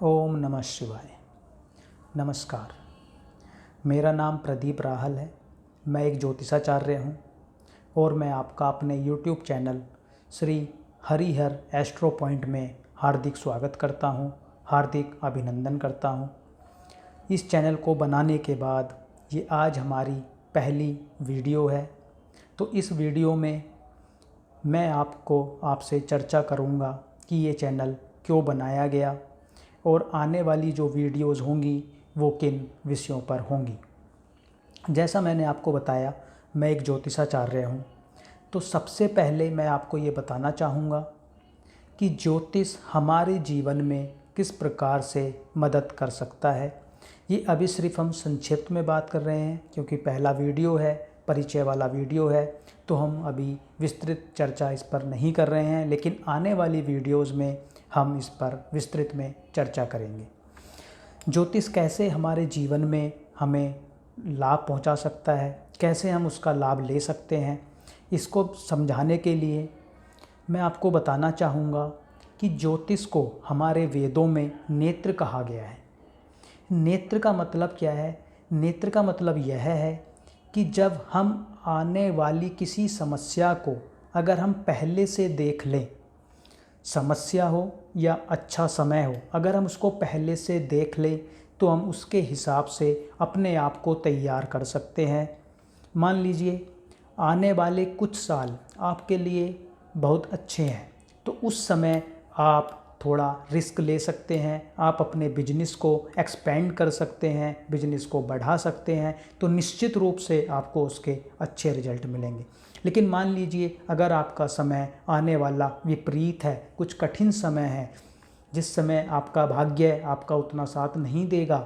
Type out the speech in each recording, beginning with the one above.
ओम नमः शिवाय। नमस्कार। मेरा नाम प्रदीप राहल है। मैं एक ज्योतिषाचार्य हूँ और मैं आपका अपने YouTube channel Shri Harihar astro point में हार्दिक स्वागत करता हूँ, हार्दिक अभिनंदन करता हूँ। इस चैनल को बनाने के बाद ये आज हमारी पहली वीडियो है। तो इस वीडियो में मैं आपसे चर्चा करूँगा कि ये चैनल क्यों बनाया गया और आने वाली जो वीडियोज़ होंगी वो किन विषयों पर होंगी। जैसा मैंने आपको बताया, मैं एक ज्योतिषाचार्य हूँ। तो सबसे पहले मैं आपको ये बताना चाहूँगा कि ज्योतिष हमारे जीवन में किस प्रकार से मदद कर सकता है। ये अभी सिर्फ हम संक्षिप्त में बात कर रहे हैं क्योंकि पहला वीडियो है, परिचय वाला वीडियो है, तो हम अभी विस्तृत चर्चा इस पर नहीं कर रहे हैं। लेकिन आने वाली वीडियोज़ में हम इस पर विस्तृत में चर्चा करेंगे। ज्योतिष कैसे हमारे जीवन में हमें लाभ पहुंचा सकता है, कैसे हम उसका लाभ ले सकते हैं, इसको समझाने के लिए मैं आपको बताना चाहूँगा कि ज्योतिष को हमारे वेदों में नेत्र कहा गया है। नेत्र का मतलब क्या है? नेत्र का मतलब यह है कि जब हम आने वाली किसी समस्या को अगर हम पहले से देख लें, समस्या हो या अच्छा समय हो, अगर हम उसको पहले से देख लें तो हम उसके हिसाब से अपने आप को तैयार कर सकते हैं। मान लीजिए आने वाले कुछ साल आपके लिए बहुत अच्छे हैं, तो उस समय आप थोड़ा रिस्क ले सकते हैं, आप अपने बिजनेस को एक्सपेंड कर सकते हैं, बिजनेस को बढ़ा सकते हैं, तो निश्चित रूप से आपको उसके अच्छे रिजल्ट मिलेंगे। लेकिन मान लीजिए अगर आपका समय आने वाला विपरीत है, कुछ कठिन समय है, जिस समय आपका भाग्य आपका उतना साथ नहीं देगा,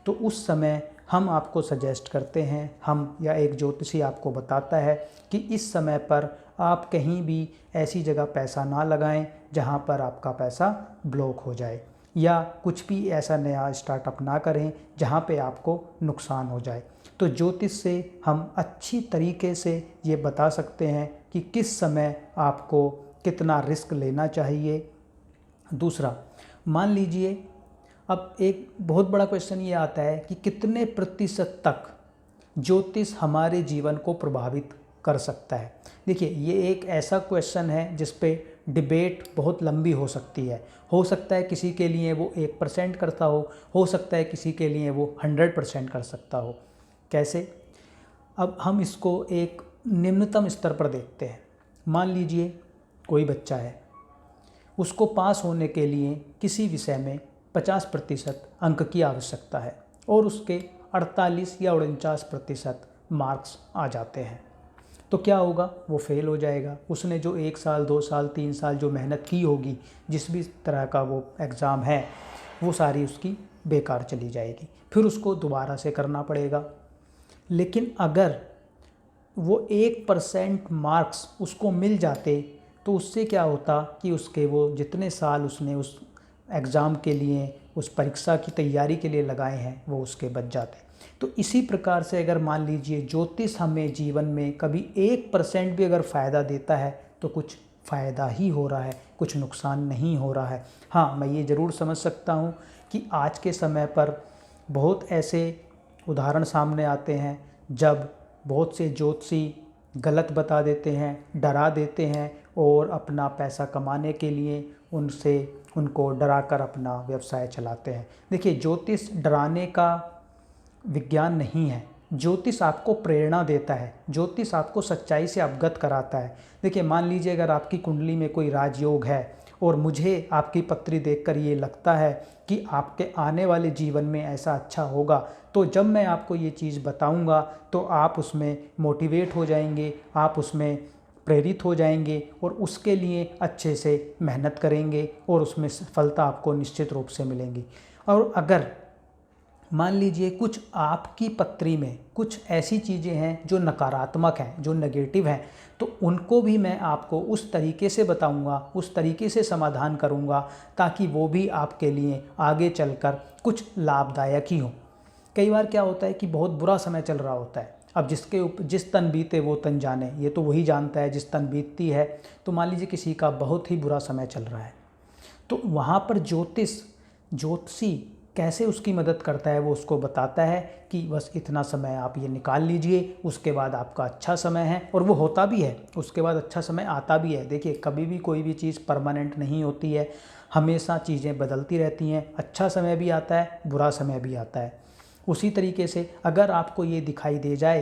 तो उस समय हम आपको सजेस्ट करते हैं, हम या एक ज्योतिषी आपको बताता है कि इस समय पर आप कहीं भी ऐसी जगह पैसा ना लगाएं जहां पर आपका पैसा ब्लॉक हो जाए, या कुछ भी ऐसा नया स्टार्टअप ना करें जहां पे आपको नुकसान हो जाए। तो ज्योतिष से हम अच्छी तरीके से ये बता सकते हैं कि किस समय आपको कितना रिस्क लेना चाहिए। दूसरा, मान लीजिए अब एक बहुत बड़ा क्वेश्चन ये आता है कि कितने प्रतिशत तक ज्योतिष हमारे जीवन को प्रभावित कर सकता है। देखिए, ये एक ऐसा क्वेश्चन है जिस पे डिबेट बहुत लंबी हो सकती है। हो सकता है किसी के लिए वो 1% करता हो सकता है किसी के लिए वो 100% कर सकता हो। कैसे? अब हम इसको एक निम्नतम स्तर पर देखते हैं। मान लीजिए कोई बच्चा है, उसको पास होने के लिए किसी विषय में 50% अंक की आवश्यकता है और उसके 48 या 49% मार्क्स आ जाते हैं, तो क्या होगा? वो फेल हो जाएगा। उसने जो 1 साल 2 साल 3 साल जो मेहनत की होगी, जिस भी तरह का वो एग्ज़ाम है, वो सारी उसकी बेकार चली जाएगी। फिर उसको दोबारा से करना पड़ेगा। लेकिन अगर वो 1% मार्क्स उसको मिल जाते तो उससे क्या होता कि उसके वो जितने साल उसने उस एग्ज़ाम के लिए, उस परीक्षा की तैयारी के लिए लगाए हैं, वो उसके बच जाते। तो इसी प्रकार से अगर मान लीजिए ज्योतिष हमें जीवन में कभी 1% भी अगर फ़ायदा देता है तो कुछ फ़ायदा ही हो रहा है, कुछ नुकसान नहीं हो रहा है। हाँ, मैं ये ज़रूर समझ सकता हूँ कि आज के समय पर बहुत ऐसे उदाहरण सामने आते हैं जब बहुत से ज्योतिषी गलत बता देते हैं, डरा देते हैं और अपना पैसा कमाने के लिए उनको डराकर अपना व्यवसाय चलाते हैं। देखिए, ज्योतिष डराने का विज्ञान नहीं है। ज्योतिष आपको प्रेरणा देता है, ज्योतिष आपको सच्चाई से अवगत कराता है। देखिए, मान लीजिए अगर आपकी कुंडली में कोई राजयोग है और मुझे आपकी पत्री देखकर ये लगता है कि आपके आने वाले जीवन में ऐसा अच्छा होगा, तो जब मैं आपको ये चीज़ बताऊंगा तो आप उसमें मोटिवेट हो जाएंगे, आप उसमें प्रेरित हो जाएंगे और उसके लिए अच्छे से मेहनत करेंगे और उसमें सफलता आपको निश्चित रूप से मिलेंगी। और अगर मान लीजिए कुछ आपकी पत्री में कुछ ऐसी चीज़ें हैं जो नकारात्मक हैं, जो नेगेटिव हैं, तो उनको भी मैं आपको उस तरीके से बताऊंगा, उस तरीके से समाधान करूंगा ताकि वो भी आपके लिए आगे चलकर कुछ लाभदायक ही हो। कई बार क्या होता है कि बहुत बुरा समय चल रहा होता है। अब जिस तन बीते वो तन जाने, ये तो वही जानता है जिस तन बीतती है। तो मान लीजिए किसी का बहुत ही बुरा समय चल रहा है, तो वहाँ पर ज्योतिष ज्योतिषी कैसे उसकी मदद करता है, वो उसको बताता है कि बस इतना समय आप ये निकाल लीजिए, उसके बाद आपका अच्छा समय है। और वो होता भी है, उसके बाद अच्छा समय आता भी है। देखिए, कभी भी कोई भी चीज़ परमानेंट नहीं होती है, हमेशा चीज़ें बदलती रहती हैं। अच्छा समय भी आता है, बुरा समय भी आता है। उसी तरीके से अगर आपको ये दिखाई दे जाए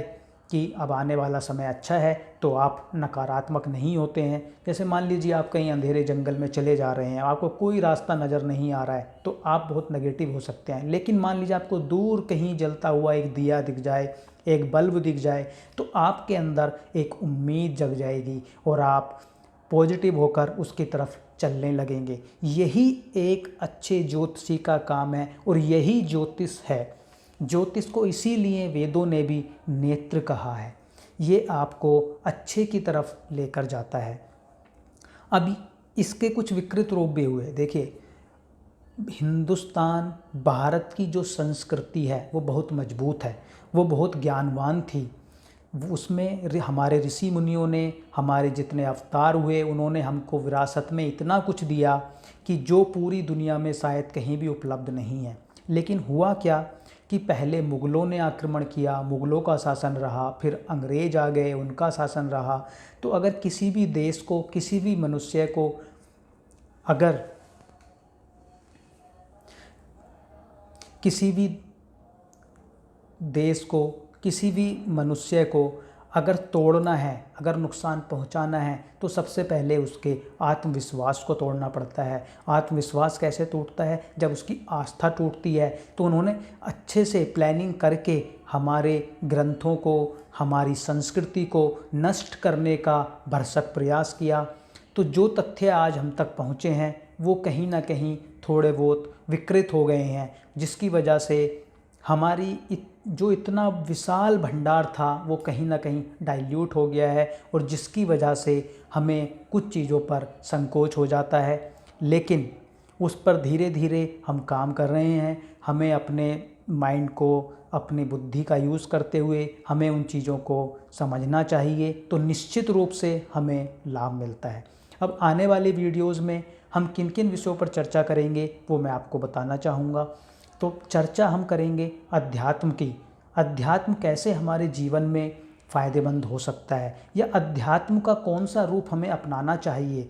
कि अब आने वाला समय अच्छा है, तो आप नकारात्मक नहीं होते हैं। जैसे मान लीजिए आप कहीं अंधेरे जंगल में चले जा रहे हैं, आपको कोई रास्ता नज़र नहीं आ रहा है, तो आप बहुत नेगेटिव हो सकते हैं। लेकिन मान लीजिए आपको दूर कहीं जलता हुआ एक दिया दिख जाए, एक बल्ब दिख जाए, तो आपके अंदर एक उम्मीद जग जाएगी और आप पॉजिटिव होकर उसकी तरफ चलने लगेंगे। यही एक अच्छे ज्योतिषी का काम है और यही ज्योतिष है। ज्योतिष को इसीलिए वेदों ने भी नेत्र कहा है। ये आपको अच्छे की तरफ लेकर जाता है। अभी इसके कुछ विकृत रूप भी हुए। देखिए, हिंदुस्तान, भारत की जो संस्कृति है वो बहुत मजबूत है, वो बहुत ज्ञानवान थी। उसमें हमारे ऋषि मुनियों ने, हमारे जितने अवतार हुए, उन्होंने हमको विरासत में इतना कुछ दिया कि जो पूरी दुनिया में शायद कहीं भी उपलब्ध नहीं है। लेकिन हुआ क्या कि पहले मुग़लों ने आक्रमण किया, मुग़लों का शासन रहा, फिर अंग्रेज़ आ गए, उनका शासन रहा। तो अगर किसी भी देश को, किसी भी मनुष्य को, अगर किसी भी देश को, किसी भी मनुष्य को अगर तोड़ना है, अगर नुकसान पहुंचाना है, तो सबसे पहले उसके आत्मविश्वास को तोड़ना पड़ता है। आत्मविश्वास कैसे टूटता है? जब उसकी आस्था टूटती है। तो उन्होंने अच्छे से प्लानिंग करके हमारे ग्रंथों को, हमारी संस्कृति को नष्ट करने का भरसक प्रयास किया। तो जो तथ्य आज हम तक पहुँचे हैं वो कहीं ना कहीं थोड़े बहुत विकृत हो गए हैं, जिसकी वजह से हमारी जो इतना विशाल भंडार था वो कहीं ना कहीं डाइल्यूट हो गया है, और जिसकी वजह से हमें कुछ चीज़ों पर संकोच हो जाता है। लेकिन उस पर धीरे धीरे हम काम कर रहे हैं। हमें अपने माइंड को, अपनी बुद्धि का यूज़ करते हुए हमें उन चीज़ों को समझना चाहिए, तो निश्चित रूप से हमें लाभ मिलता है। अब आने वाले वीडियोज़ में हम किन किन विषयों पर चर्चा करेंगे वो मैं आपको बताना चाहूँगा। तो चर्चा हम करेंगे अध्यात्म की। अध्यात्म कैसे हमारे जीवन में फ़ायदेमंद हो सकता है, या अध्यात्म का कौन सा रूप हमें अपनाना चाहिए।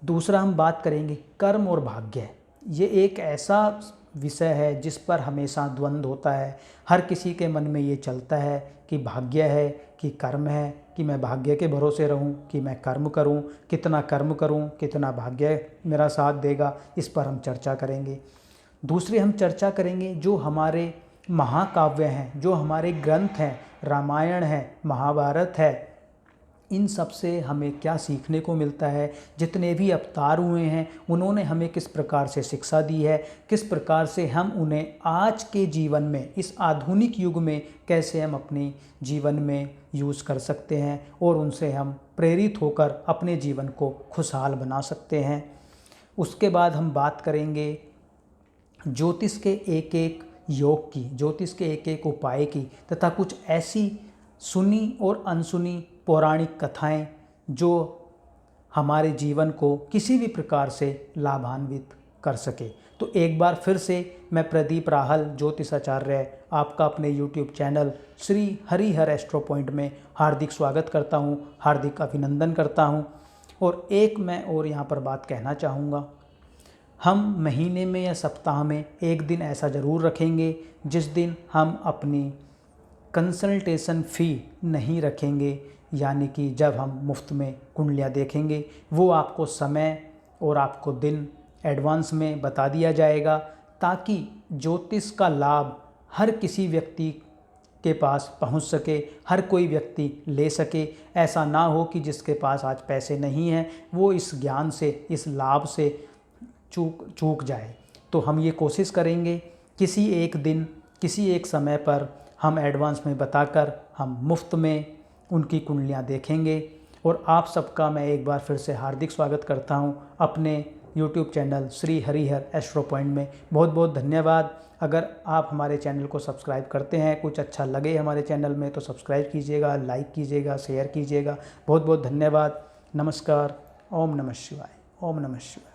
दूसरा हम बात करेंगे कर्म और भाग्य। ये एक ऐसा विषय है जिस पर हमेशा द्वंद्व होता है। हर किसी के मन में ये चलता है कि भाग्य है कि कर्म है, कि मैं भाग्य के भरोसे रहूं कि मैं कर्म करूं, कितना कर्म करूं, कितना भाग्य मेरा साथ देगा। इस पर हम चर्चा करेंगे। दूसरी हम चर्चा करेंगे जो हमारे महाकाव्य हैं, जो हमारे ग्रंथ हैं, रामायण है, महाभारत है, इन सब से हमें क्या सीखने को मिलता है। जितने भी अवतार हुए हैं उन्होंने हमें किस प्रकार से शिक्षा दी है, किस प्रकार से हम उन्हें आज के जीवन में, इस आधुनिक युग में कैसे हम अपने जीवन में यूज़ कर सकते हैं, और उनसे हम प्रेरित होकर अपने जीवन को खुशहाल बना सकते हैं। उसके बाद हम बात करेंगे ज्योतिष के एक एक योग की, ज्योतिष के एक एक उपाय की, तथा कुछ ऐसी सुनी और अनसुनी पौराणिक कथाएं जो हमारे जीवन को किसी भी प्रकार से लाभान्वित कर सके। तो एक बार फिर से मैं प्रदीप राहल ज्योतिषाचार्य आपका अपने YouTube channel Shri Harihar astro point में हार्दिक स्वागत करता हूं, हार्दिक अभिनंदन करता हूं। और एक मैं और यहाँ पर बात कहना चाहूँगा, हम महीने में या सप्ताह में एक दिन ऐसा ज़रूर रखेंगे जिस दिन हम अपनी कंसल्टेशन फ़ी नहीं रखेंगे, यानी कि जब हम मुफ्त में कुंडलियाँ देखेंगे वो आपको समय और आपको दिन एडवांस में बता दिया जाएगा, ताकि ज्योतिष का लाभ हर किसी व्यक्ति के पास पहुंच सके, हर कोई व्यक्ति ले सके। ऐसा ना हो कि जिसके पास आज पैसे नहीं हैं वो इस ज्ञान से, इस लाभ से चूक जाए। तो हम ये कोशिश करेंगे किसी एक दिन, किसी एक समय पर हम एडवांस में बताकर हम मुफ्त में उनकी कुंडलियाँ देखेंगे। और आप सबका मैं एक बार फिर से हार्दिक स्वागत करता हूँ अपने YouTube channel Shri Harihar astro point में। बहुत बहुत धन्यवाद। अगर आप हमारे चैनल को सब्सक्राइब करते हैं, कुछ अच्छा लगे हमारे चैनल में, तो सब्सक्राइब कीजिएगा, लाइक कीजिएगा, शेयर कीजिएगा। बहुत बहुत धन्यवाद। नमस्कार। ओम नमः शिवाय। ओम नमः शिवाय।